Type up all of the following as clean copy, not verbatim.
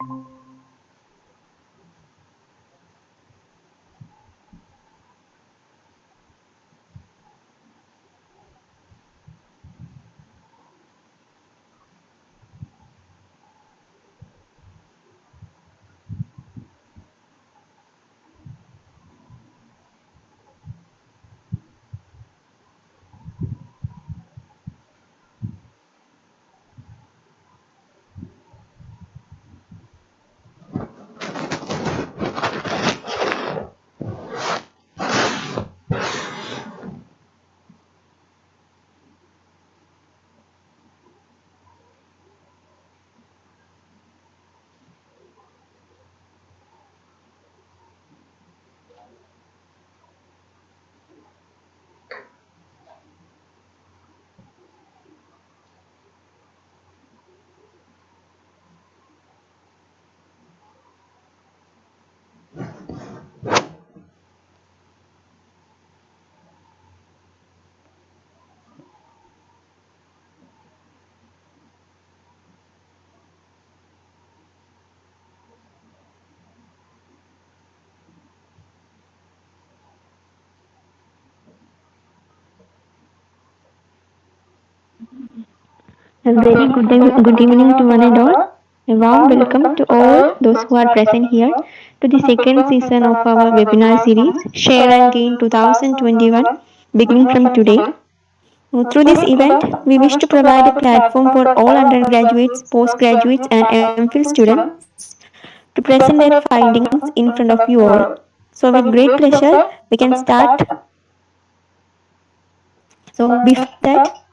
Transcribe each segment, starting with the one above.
A very good evening to one and all. A warm welcome to all those who are present here to the second season of our webinar series, Share and Gain 2021, beginning from today. Through this event, we wish to provide a platform for all undergraduates, postgraduates, and MPhil students to present their findings in front of you all. So, with great pleasure, we can start. So, before that,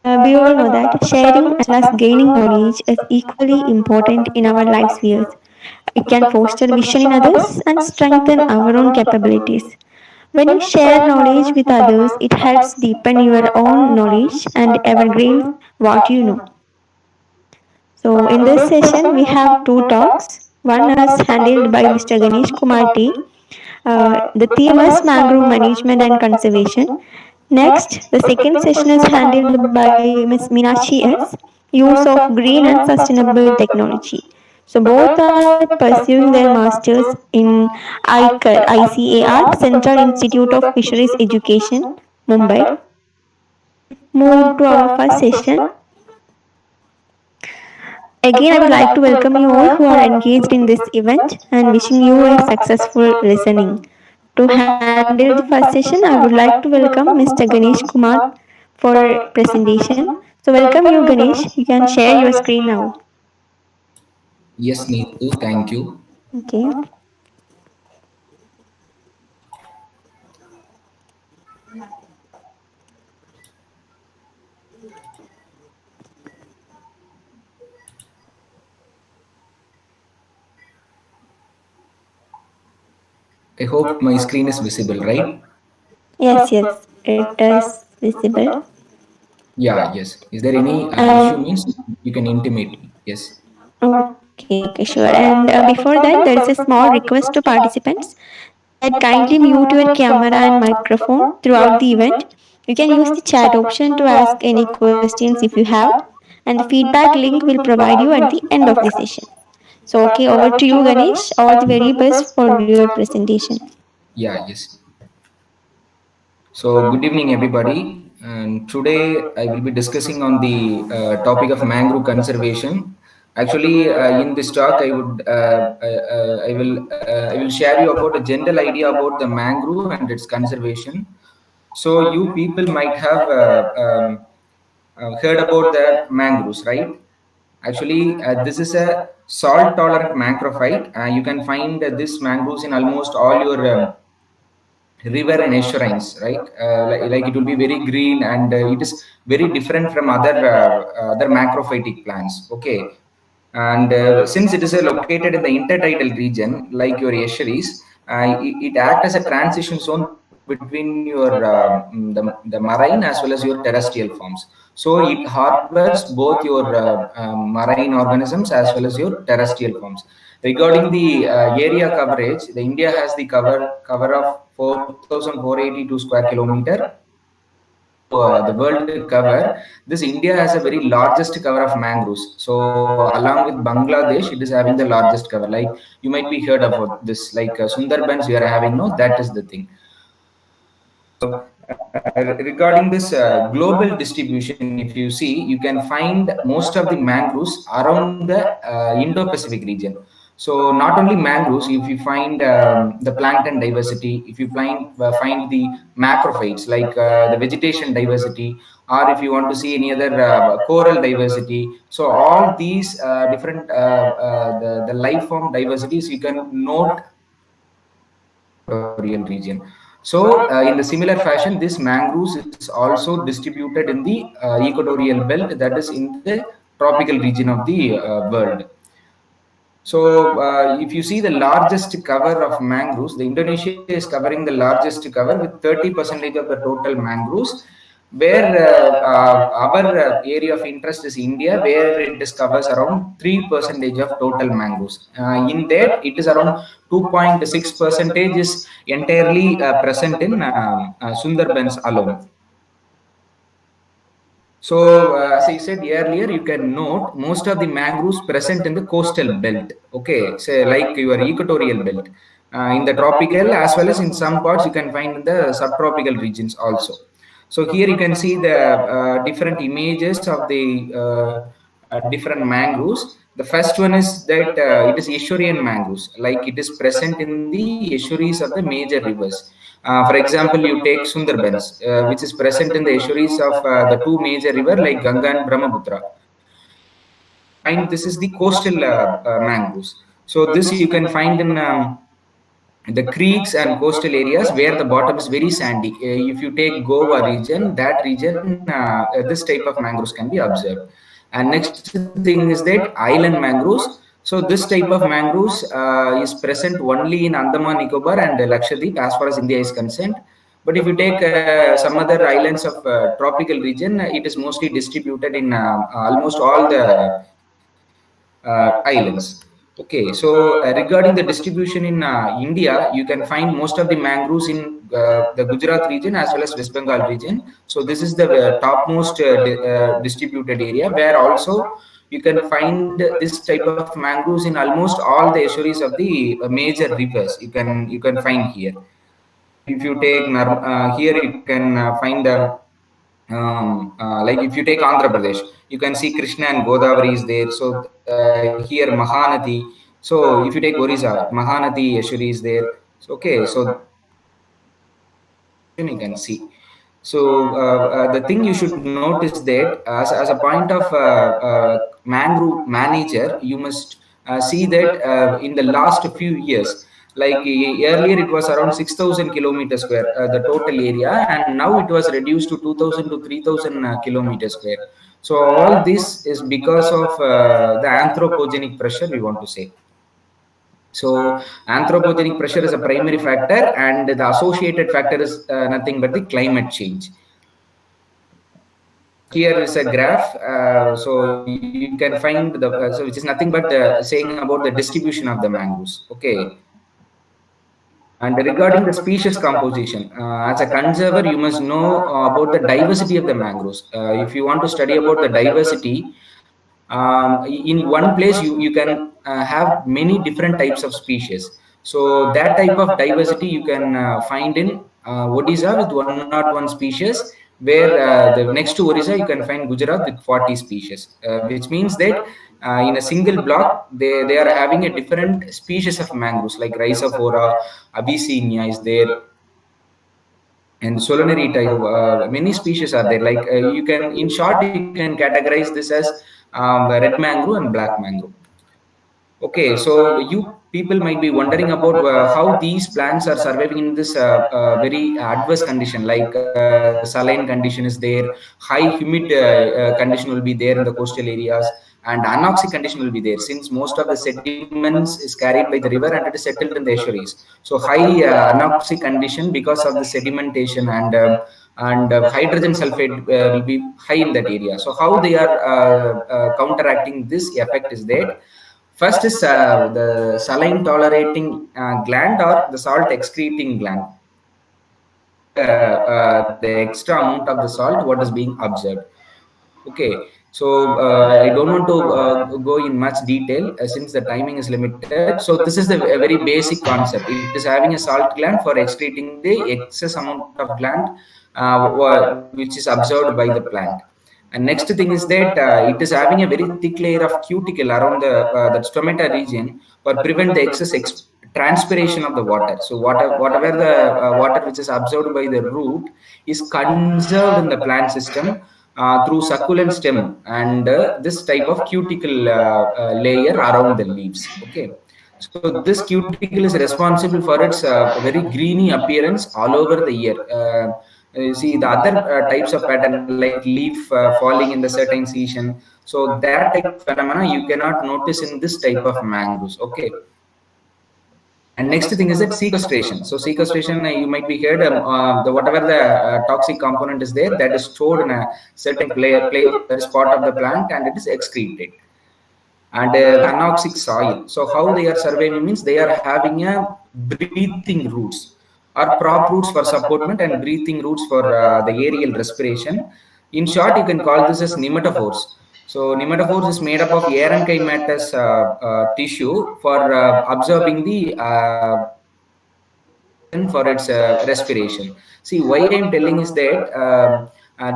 we all know that sharing as well as gaining knowledge is equally important in our life spheres. It can foster vision in others and strengthen our own capabilities. When you share knowledge with others, it helps deepen your own knowledge and evergreen what you know. So, in this session, we have two talks. One is handled by Mr. Ganesh Kumar T. The theme is mangrove management and conservation. Next, the second session is handled by Ms. Meenakshi S. Use of green and sustainable technology. So both are pursuing their masters in ICAR, Central Institute of Fisheries Education, Mumbai. Let's move to our first session. Again, I would like to welcome you all who are engaged in this event and wishing you a successful listening. To handle the first session, I would like to welcome Mr. Ganesh Kumar for presentation. So, welcome you, Ganesh. You can share your screen now. Yes, Neetu, thank you. Okay. I hope my screen is visible, right? Yes, it is visible. Yeah, yes. Is there any issue? And Means you can intimate me. Yes. okay, sure. And before that, there is a small request to participants that kindly mute your camera and microphone throughout the event. You can use the chat option to ask any questions if you have, and the feedback link will provide you at the end of the session. So, okay, over to you, Ganesh. All the very best for your presentation. Yeah, yes. So, good evening, everybody. And today I will be discussing on the topic of mangrove conservation. Actually, in this talk, I will share you about a general idea about the mangrove and its conservation. So, you people might have heard about the mangroves, right? Actually, this is a salt tolerant mangrophyte. You can find this mangroves in almost all your river and estuaries, right? Like it will be very green, and it is very different from other macrophytic plants. Okay, and since it is located in the intertidal region, like your estuaries, it acts as a transition zone between your the marine as well as your terrestrial forms. So it harbors both your marine organisms as well as your terrestrial forms. Regarding the area coverage, the India has the cover of 4,482 square kilometer, the world cover, this India has a very largest cover of mangroves. So along with Bangladesh, it is having the largest cover. Like you might be heard about this, like Sundarbans we are having. No, that is the thing. Regarding this global distribution, if you see, you can find most of the mangroves around the Indo-Pacific region. So not only mangroves, if you find the plankton diversity, if you find the macrophytes like the vegetation diversity, or if you want to see any other coral diversity, so all these different the life form diversities you can note equatorial region. So, in the similar fashion, this mangroves is also distributed in the equatorial belt, that is in the tropical region of the world. So, if you see the largest cover of mangroves, the Indonesia is covering the largest cover with 30% of the total mangroves. Where our area of interest is India, where it is covers around 3% of total mangroves. In that, it is around 2.6 percentage is entirely present in Sundarbans alone. So, as I said earlier, you can note most of the mangroves present in the coastal belt. Okay, say like your equatorial belt. In the tropical as well as in some parts you can find in the subtropical regions also. So here you can see the different images of the different mangroves. The first one is that it is estuarine mangroves, like it is present in the estuaries of the major rivers. For example, you take Sundarbans, which is present in the estuaries of the two major rivers like Ganga and Brahmaputra. Find this is the coastal mangroves. So this you can find in the creeks and coastal areas where the bottom is very sandy. If you take Goa region, that region, this type of mangroves can be observed. And next thing is that island mangroves. So this type of mangroves is present only in Andaman, Nicobar and Lakshadweep as far as India is concerned. But if you take some other islands of tropical region, it is mostly distributed in almost all the islands. Okay, so regarding the distribution in India, you can find most of the mangroves in the Gujarat region as well as West Bengal region. So this is the topmost distributed area where also you can find this type of mangroves in almost all the estuaries of the major rivers. You can find here. If you take here, you can find like if you take Andhra Pradesh, you can see Krishna and Godavari is there. So here Mahanadi. So if you take Orissa, Mahanadi Estuary is there. So okay, so you can see. So the thing you should note is that as a point of mangrove manager, you must see that in the last few years, like earlier it was around 6,000 kilometers square, the total area, and now it was reduced to 2,000 to 3,000 kilometers square. So all this is because of the anthropogenic pressure, we want to say. So anthropogenic pressure is a primary factor, and the associated factor is nothing but the climate change. Here is a graph, so you can find the so which is nothing but saying about the distribution of the mangroves. Okay. And regarding the species composition, as a conserver, you must know about the diversity of the mangroves. If you want to study about the diversity, in one place you can have many different types of species. So that type of diversity you can find in Odisha with 101 species, where the next to Odisha you can find Gujarat with 40 species, which means that in a single block they are having a different species of mangroves like Rhizophora, Abyssinia is there, and Solanarita. Many species are there. Like you can, in short, you can categorize this as red mangrove and black mangrove. Okay, so you people might be wondering about how these plants are surviving in this very adverse condition, like saline condition is there, high humid condition will be there in the coastal areas, and anoxic condition will be there since most of the sediments is carried by the river and it is settled in the estuaries. So high anoxic condition because of the sedimentation, and hydrogen sulfate will be high in that area. So how they are counteracting this effect is that first is the saline tolerating gland or the salt excreting gland. the extra amount of the salt what is being observed. Okay, so I don't want to go in much detail since the timing is limited. So this is the a very basic concept. It is having a salt gland for excreting the excess amount of gland which is observed by the plant. And next thing is that it is having a very thick layer of cuticle around the stomata region for prevent the excess transpiration of the water. So whatever the water which is absorbed by the root is conserved in the plant system through succulent stem and this type of cuticle layer around the leaves. Okay, so this cuticle is responsible for its very greeny appearance all over the year. You see the other types of pattern like leaf falling in the certain season. So that type of phenomena you cannot notice in this type of mangroves. Okay. And next thing is that sequestration. So sequestration, you might be heard the whatever the toxic component is there that is stored in a certain place that is part of the plant and it is excreted. And anoxic soil. So how they are surviving means they are having a breathing roots or prop roots for supportment and breathing roots for the aerial respiration. In short, you can call this as nematophores. So nematophores is made up of parenchymatous tissue for absorbing the oxygen for its respiration. See, why I'm telling is that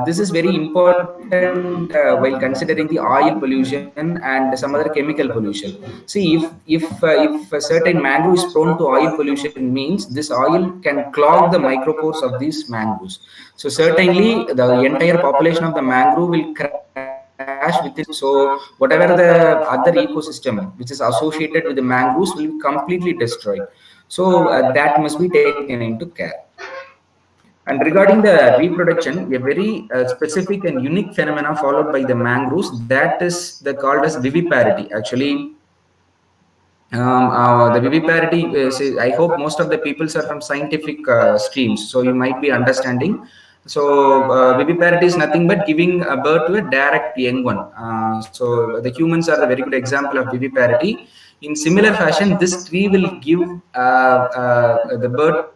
this is very important while considering the oil pollution and some other chemical pollution. See, if a certain mangrove is prone to oil pollution, means this oil can clog the micropores of these mangroves. So certainly, the entire population of the mangrove will crash with it. So whatever the other ecosystem which is associated with the mangroves will be completely destroyed. So that must be taken into care. And regarding the reproduction, a very specific and unique phenomena followed by the mangroves, that is the called as viviparity. Actually, the viviparity is, I hope most of the peoples are from scientific streams, so you might be understanding. So viviparity is nothing but giving birth to a direct young one. So the humans are a very good example of viviparity. In similar fashion, this tree will give the birth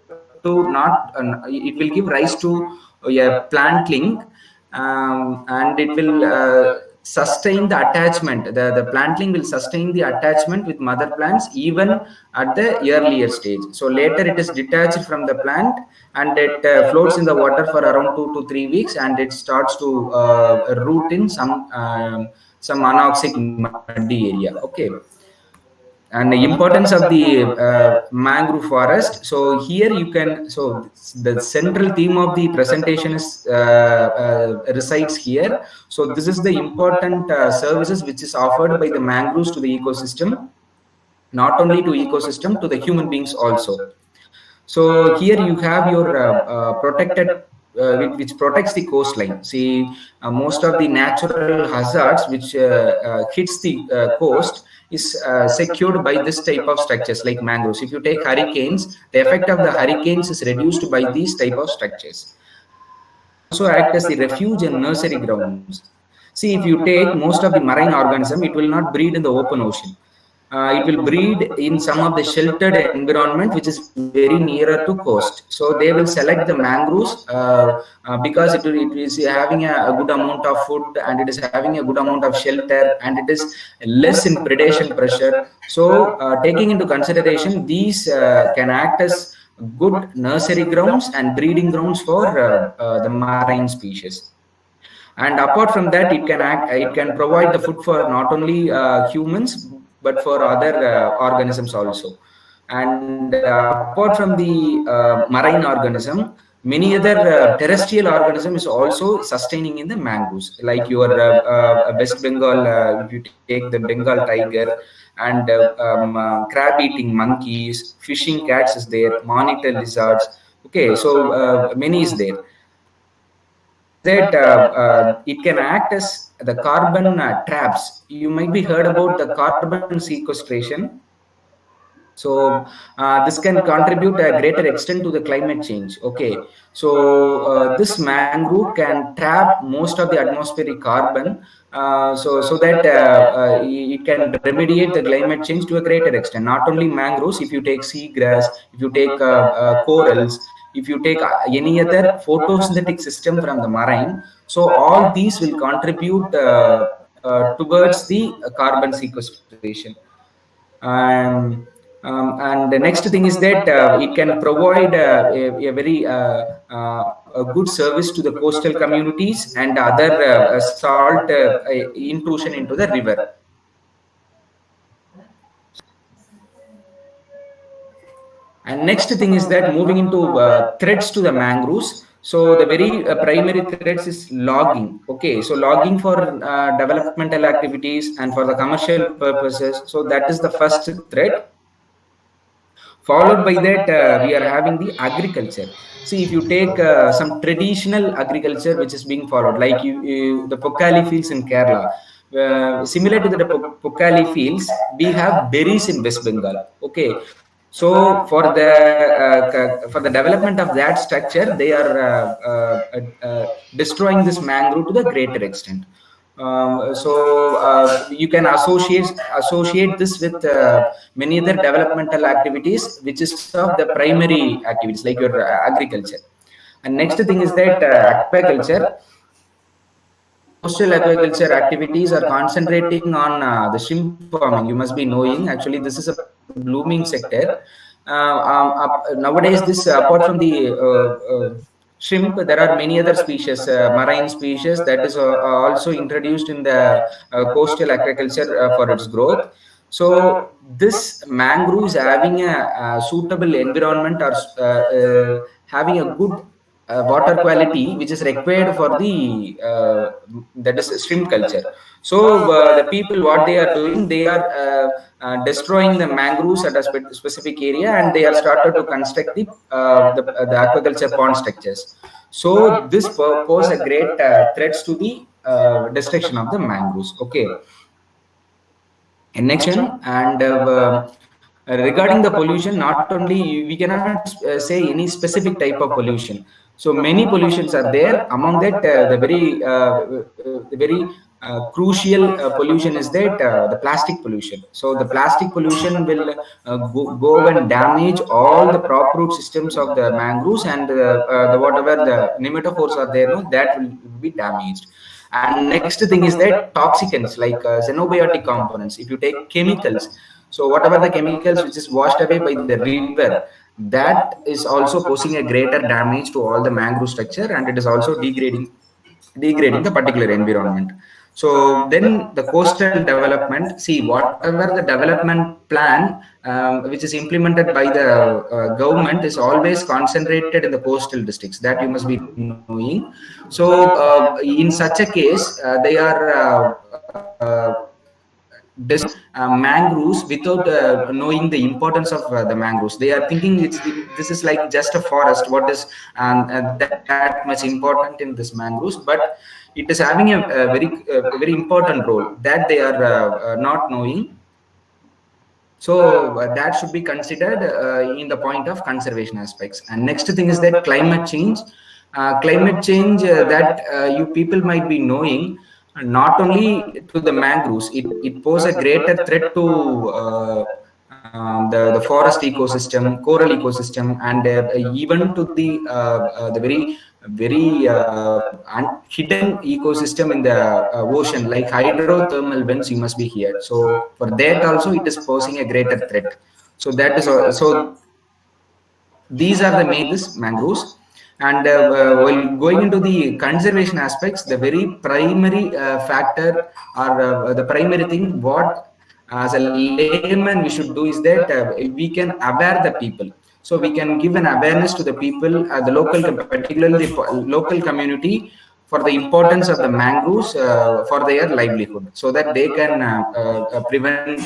to not it will give rise to a plantling, and it will sustain the attachment. The plantling will sustain the attachment with mother plants even at the earlier stage. So later it is detached from the plant and it floats in the water for around 2 to 3 weeks and it starts to root in some anoxic muddy area. Okay. And the importance of the mangrove forest. So here you can, so the central theme of the presentation is resides here. So this is the important services which is offered by the mangroves to the ecosystem, not only to ecosystem, to the human beings also. So here you have your protected which protects the coastline. See, most of the natural hazards which hits the coast is secured by this type of structures like mangroves. If you take hurricanes, the effect of the hurricanes is reduced by these type of structures. And they also act as the refuge and nursery grounds. See, if you take most of the marine organism, it will not breed in the open ocean. It will breed in some of the sheltered environment which is very nearer to coast. So they will select the mangroves because it is having a good amount of food and it is having a good amount of shelter and it is less in predation pressure. So taking into consideration, these can act as good nursery grounds and breeding grounds for the marine species. And apart from that, it can provide the food for not only humans but for other organisms also. And apart from the marine organism, many other terrestrial organism is also sustaining in the mangroves, like your West Bengal, if you take the Bengal tiger, and crab eating monkeys, fishing cats is there, monitor lizards. Okay, so many is there. That it can act as the carbon traps. You might be heard about the carbon sequestration. So this can contribute a greater extent to the climate change. Okay, so this mangrove can trap most of the atmospheric carbon, so that it can remediate the climate change to a greater extent. Not only mangroves, if you take seagrass, if you take corals, if you take any other photosynthetic system from the marine. So all these will contribute towards the carbon sequestration. And the next thing is that it can provide a very a good service to the coastal communities and other salt intrusion into the river. And next thing is that moving into threats to the mangroves. So the very primary threats is logging. Okay, so logging for developmental activities and for the commercial purposes. So that is the first threat. Followed by that, we are having the agriculture. See, if you take some traditional agriculture which is being followed, like the Pokali fields in Kerala, similar to the Pokali fields, we have berries in West Bengal. Okay, so for the development of that structure, they are destroying this mangrove to the greater extent. You can associate this with many other developmental activities, which is of the primary activities like your agriculture. And next thing is that aquaculture. Coastal aquaculture activities are concentrating on the shrimp farming. You must be knowing, actually, this is a blooming sector. Nowadays, this apart from the shrimp, there are many other species, marine species, that is also introduced in the coastal aquaculture for its growth. So this mangrove is having a suitable environment, or having a good water quality which is required for the that is shrimp culture. So the people, what they are doing, they are destroying the mangroves at a specific area, and they are started to construct the aquaculture pond structures. So this pose a great threats to the destruction of the mangroves. Okay. Next, and regarding the pollution, not only we cannot say any specific type of pollution. So many pollutions are there. Among that, the very crucial pollution is that the plastic pollution. So the plastic pollution will go and damage all the crop root systems of the mangroves, and the whatever the nematophores are there, no, that will be damaged. And next thing is that toxicants like xenobiotic components. If you take chemicals, so whatever the chemicals which is washed away by the river, that is also posing a greater damage to all the mangrove structure, and it is also degrading the particular environment. So then the coastal development, see, whatever the development plan which is implemented by the government is always concentrated in the coastal districts, that you must be knowing. So in such a case, they are mangroves without knowing the importance of the mangroves. They are thinking this is like just a forest. What is that much important in this mangroves? But it is having a very important role that they are not knowing. So that should be considered in the point of conservation aspects. And next thing is that climate change. That you people might be knowing, not only to the mangroves, it poses a greater threat to the forest ecosystem, coral ecosystem, and even to the very hidden ecosystem in the ocean, like hydrothermal vents. You must be here. So for that also, it is posing a greater threat. So that is so. These are the main mangroves. And while going into the conservation aspects, the very primary factor, or the primary thing what as a layman we should do is that we can aware the people. So we can give an awareness to the people, the local, particularly the local community, for the importance of the mangroves for their livelihood, so that they can prevent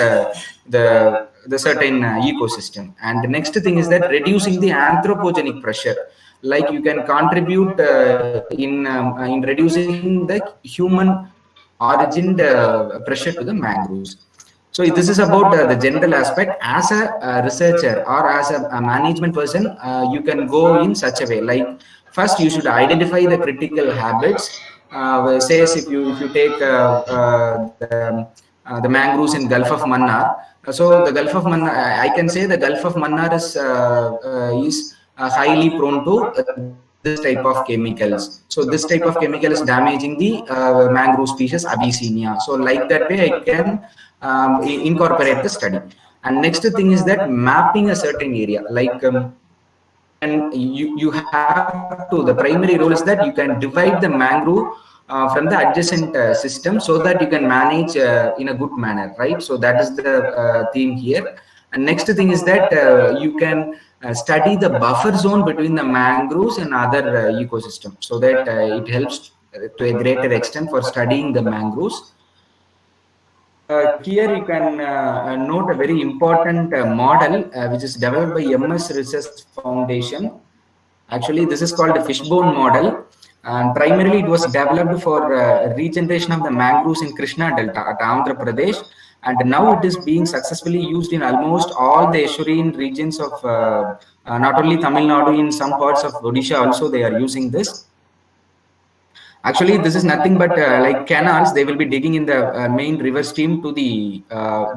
the certain ecosystem. And the next thing is that reducing the anthropogenic pressure. Like you can contribute in reducing the human origin pressure to the mangroves. So this is about the general aspect. As a researcher or as a management person, you can go in such a way. Like first, you should identify the critical habits. Says if you take the mangroves in Gulf of Mannar. So the Gulf of Mannar, I can say the Gulf of Mannar is highly prone to this type of chemicals. So this type of chemical is damaging the mangrove species Abyssinia. So like that way, I can incorporate the study. And next thing is that mapping a certain area, like you have to, the primary role is that you can divide the mangrove from the adjacent system so that you can manage in a good manner, right? So that is the theme here. And next thing is that you can study the buffer zone between the mangroves and other ecosystems, so that it helps to a greater extent for studying the mangroves. Here you can note a very important model which is developed by MS Research Foundation. Actually, this is called a fishbone model, and primarily it was developed for regeneration of the mangroves in Krishna Delta at Andhra Pradesh, and now it is being successfully used in almost all the estuarine regions of not only Tamil Nadu, in some parts of Odisha also they are using this. Actually, this is nothing but like canals. They will be digging in the main river stream to the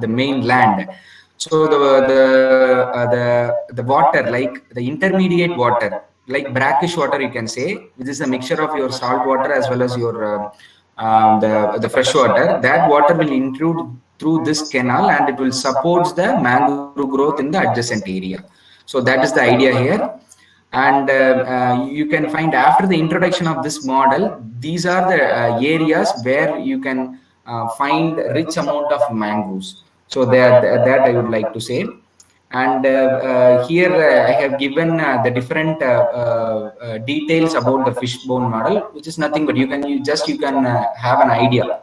main land. So the water, like the intermediate water, like brackish water, you can say, which is a mixture of your salt water as well as your the fresh water. That water will intrude through this canal, and it will support the mangrove growth in the adjacent area. So that is the idea here. And you can find, after the introduction of this model, these are the areas where you can find rich amount of mangroves. So that I would like to say. And here I have given the different details about the fishbone model, which is nothing but you can have an idea.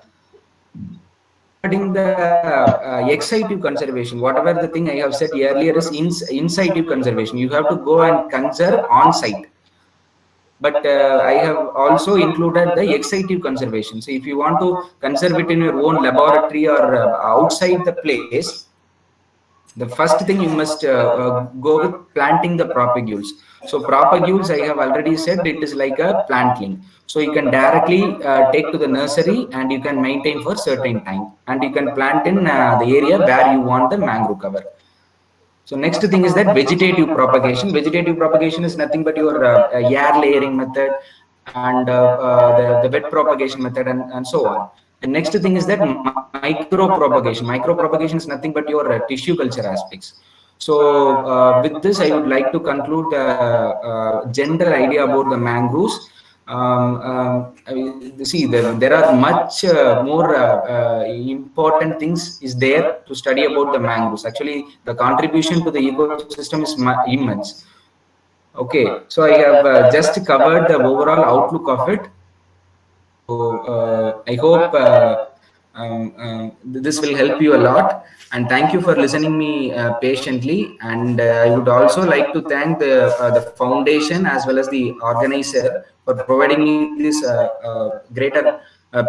Regarding the excitive conservation, whatever the thing I have said earlier is insightive conservation. You have to go and conserve on site. But I have also included the excitive conservation. So if you want to conserve it in your own laboratory or outside the place, the first thing you must go with planting the propagules. So propagules, I have already said, it is like a plantling. So you can directly take to the nursery and you can maintain for certain time, and you can plant in the area where you want the mangrove cover. So next thing is that vegetative propagation. Vegetative propagation is nothing but your air layering method, and the wet propagation method, and so on. The next thing is that micro propagation. Micro propagation is nothing but your tissue culture aspects. So with this, I would like to conclude the general idea about the mangroves. See, there are much more important things is there to study about the mangroves. Actually, the contribution to the ecosystem is immense. Okay, so I have just covered the overall outlook of it. So I hope this will help you a lot. And thank you for listening me patiently. And I would also like to thank the foundation as well as the organizer for providing me this greater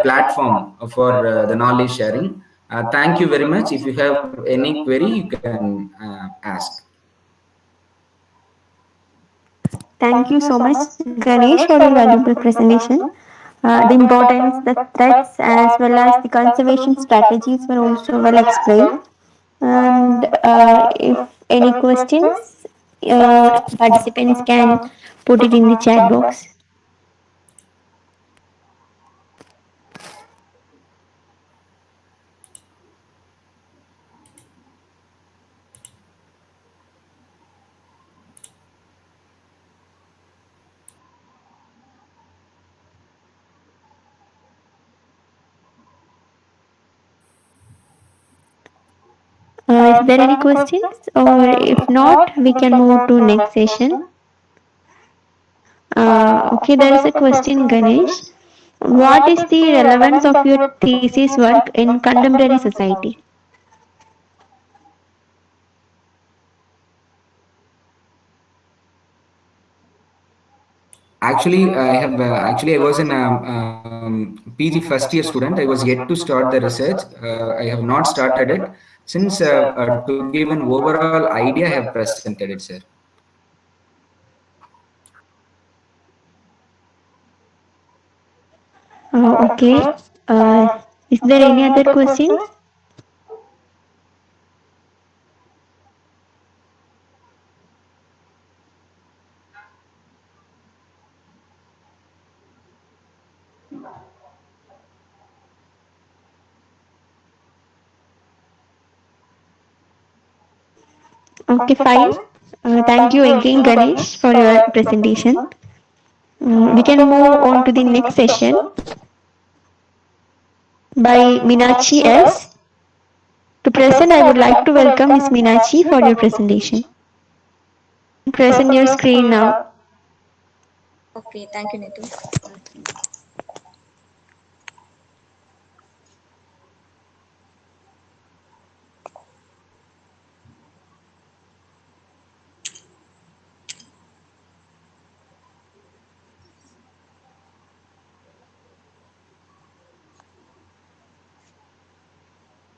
platform for the knowledge sharing. Thank you very much. If you have any query, you can ask. Thank you so much, Ganesh, for your valuable presentation. The importance, the threats, as well as the conservation strategies were also well explained. And if any questions, participants can put it in the chat box. Is there any questions? Or if not, we can move to next session. Okay, there is a question, Ganesh. What is the relevance of your thesis work in contemporary society? Actually, I was in PG first year student. I was yet to start the research. I have not started it. Since to give an overall idea, I have presented it, sir. Okay. Is there any other questions? Okay, fine. Thank you again, Ganesh, for your presentation. We can move on to the next session by Minachi S. To present, I would like to welcome Miss Minachi for your presentation. Present your screen now. Okay, thank you, Nitu.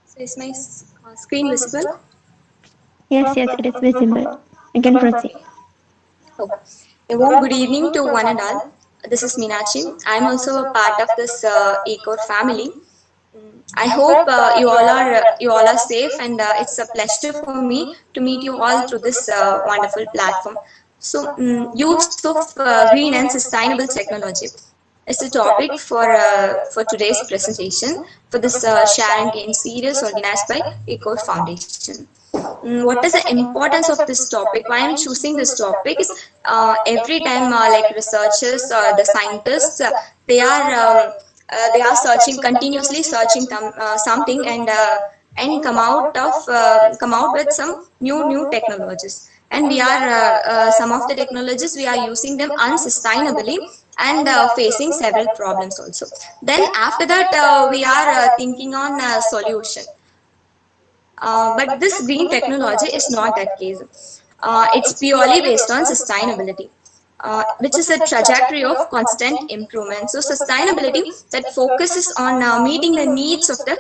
So is my screen visible? Yes, yes, it is visible. You can proceed. Oh, a warm good evening to one and all. This is Meenachi. I am also a part of this Ecore family. I hope you all are safe, and it's a pleasure for me to meet you all through this wonderful platform. So, use of green and sustainable technology is the topic for today's presentation for this Share and Gain series organized by Ecore Foundation. What is the importance of this topic? Why I'm choosing this topic is every time like researchers or the scientists they are searching continuously searching something and come out with some new technologies, and we are some of the technologies we are using them unsustainably and facing several problems also. Then after that we are thinking on a solution, but this green technology is not that case. It's purely based on sustainability, which is a trajectory of constant improvement. So sustainability that focuses on meeting the needs of the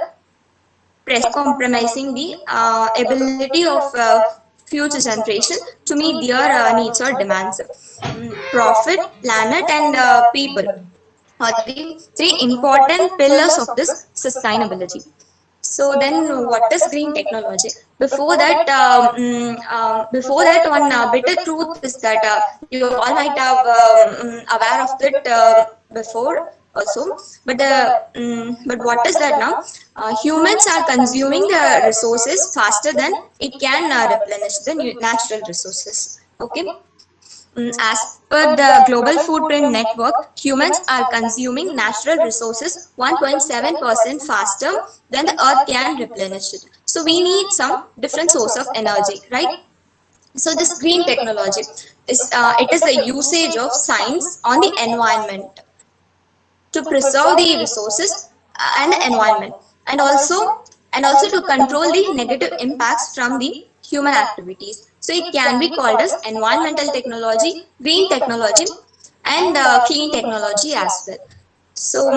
present, compromising the ability of future generation to meet their needs or demands. Profit, planet, and people are the three important pillars of this sustainability. So then, what is green technology? Before that, one bitter truth is that you all might have aware of it before also. But what is that now? Humans are consuming the resources faster than it can replenish the natural resources. Okay. As per the Global Footprint Network, humans are consuming natural resources 1.7% faster than the earth can replenish it. So we need some different source of energy, right? So this green technology is it is the usage of science on the environment to preserve the resources and the environment, and also to control the negative impacts from the human activities. So it can be called as environmental technology, green technology, and clean technology as well. So